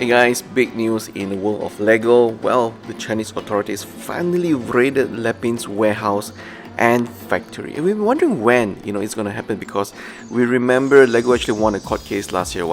Hey guys, big news in the world of Lego. Well, the Chinese authorities finally raided Lepin's warehouse and factory. And we've been wondering when, it's going to happen because we remember Lego actually won a court case last year,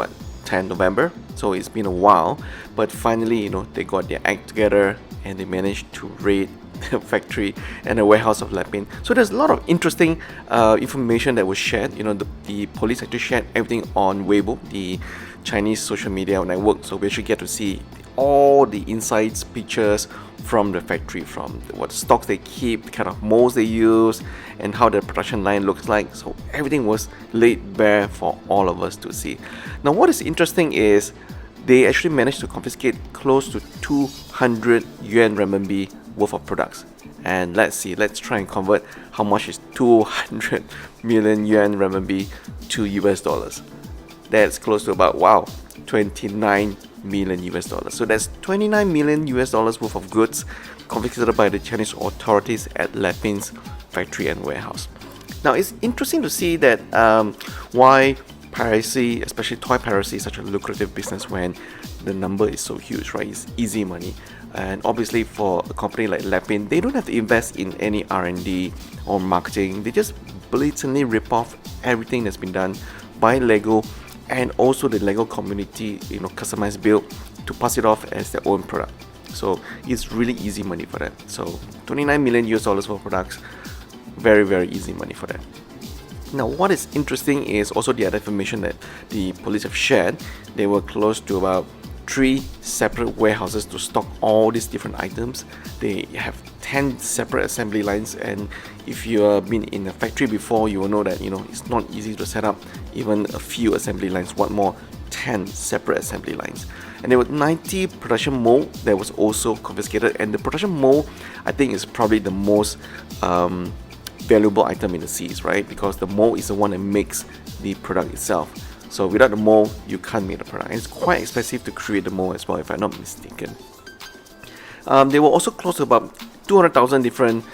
10 November? So it's been a while, but finally, they got their act together and they managed to raid the factory and the warehouse of Lepin. So there's a lot of interesting information that was shared. The police actually shared everything on Weibo, the Chinese social media network. So we actually get to see all the insights, pictures from the factory, from what stocks they keep, the kind of molds they use, and how the production line looks like. So everything was laid bare for all of us to see. Now, what is interesting is they actually managed to confiscate close to 200 yuan renminbi worth of products. And let's try and convert how much is 200 million yuan renminbi to US dollars. That's close to about 29 million US dollars. So that's 29 million US dollars worth of goods confiscated by the Chinese authorities at Lepin's factory and warehouse. Now it's interesting to see that why piracy, especially toy piracy, is such a lucrative business when the number is so huge, right? It's easy money. And obviously for a company like Lepin, they don't have to invest in any R&D or marketing. They just blatantly rip off everything that's been done by Lego and also the Lego community, customized build to pass it off as their own product. So it's really easy money for them. So 29 million US dollars for products, very, very easy money for them. Now, what is interesting is also the other information that the police have shared. They were close to about 3 separate warehouses to stock all these different items. They have 10 separate assembly lines, and if you have been in a factory before, you will know that it's not easy to set up even a few assembly lines. What more, 10 separate assembly lines. And there were 90 production mold that was also confiscated, and the production mold, I think, is probably the most valuable item in the seas, right? Because the mold is the one that makes the product itself. So without the mold, you can't make the product. And it's quite expensive to create the mold as well, if I'm not mistaken. They were also close to about 200,000 different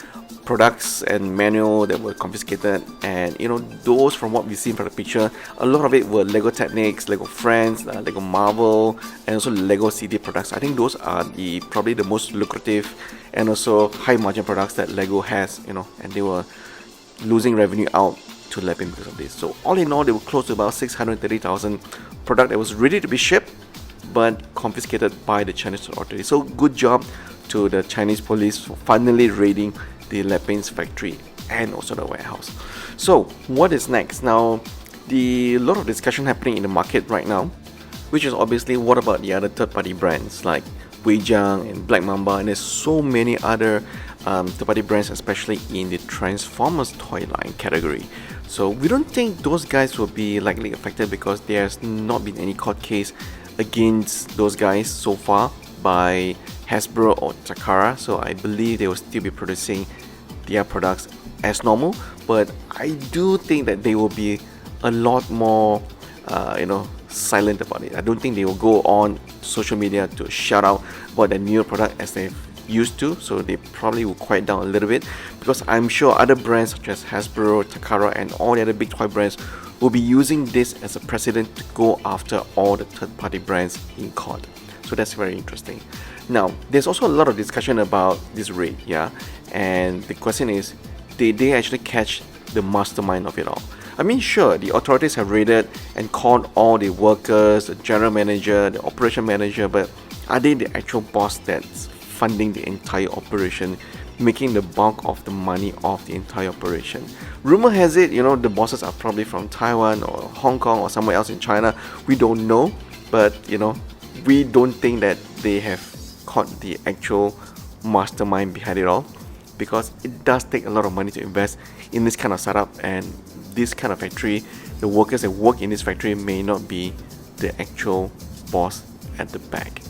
products and manual that were confiscated. And those, from what we've seen from the picture, a lot of it were Lego Technics, Lego Friends, Lego Marvel, and also Lego CD products. I think those are probably the most lucrative and also high margin products that Lego has, and they were losing revenue out to Lepin because of this. So all in all, they were close to about 630,000 product that was ready to be shipped but confiscated by the Chinese authorities. So good job to the Chinese police for finally raiding the Lepin's factory and also the warehouse. So what is next? Now, a lot of discussion happening in the market right now, which is obviously what about the other third-party brands like Weijiang and Black Mamba, and there's so many other third-party brands, especially in the Transformers toy line category. So we don't think those guys will be likely affected because there's not been any court case against those guys so far by Hasbro or Takara. So I believe they will still be producing their products as normal, but I do think that they will be a lot more silent about it. I don't think they will go on social media to shout out about their new product as they've used to. So they probably will quiet down a little bit, because I'm sure other brands such as Hasbro, Takara, and all the other big toy brands will be using this as a precedent to go after all the third-party brands in court. So that's very interesting. Now, there's also a lot of discussion about this raid, and the question is, did they actually catch the mastermind of it all? I mean, sure, the authorities have raided and caught all the workers, the general manager, the operation manager, but are they the actual boss that's funding the entire operation, making the bulk of the money of the entire operation? Rumor has it, the bosses are probably from Taiwan or Hong Kong or somewhere else in China. We don't know, but we don't think that they have caught the actual mastermind behind it all, because it does take a lot of money to invest in this kind of setup, and this kind of factory, the workers that work in this factory may not be the actual boss at the back.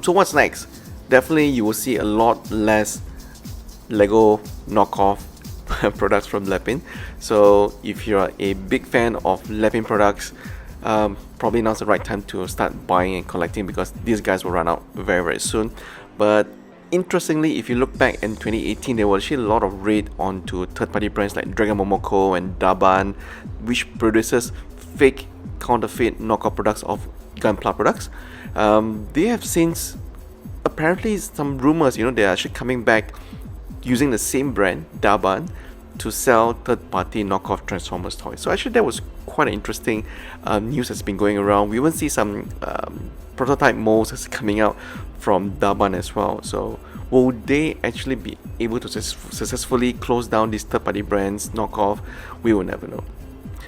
So what's next? Definitely you will see a lot less Lego knockoff products from Lepin. So if you're a big fan of Lepin products, probably now's the right time to start buying and collecting, because these guys will run out very, very soon. But interestingly, if you look back in 2018, there was actually a lot of raid onto third-party brands like Dragon Momoko and Daban, which produces fake counterfeit knockoff products of Gunpla products. They have since, apparently some rumors, they're actually coming back using the same brand, Daban, to sell third-party knockoff Transformers toys. So actually that was quite an interesting news that's been going around. We even see some prototype molds that's coming out from Daban as well. So will they actually be able to successfully close down these third-party brands knockoff? We will never know.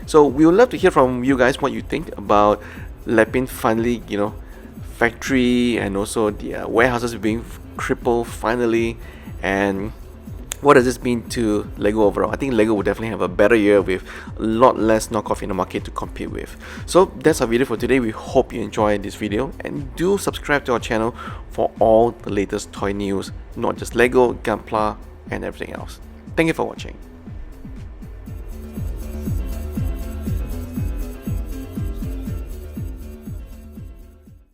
So we would love to hear from you guys what you think about Lepin finally, factory and also the warehouses being crippled finally, and what does this mean to LEGO overall? I think LEGO will definitely have a better year with a lot less knockoff in the market to compete with. So that's our video for today. We hope you enjoyed this video, and do subscribe to our channel for all the latest toy news, not just LEGO, Gunpla and everything else. Thank you for watching.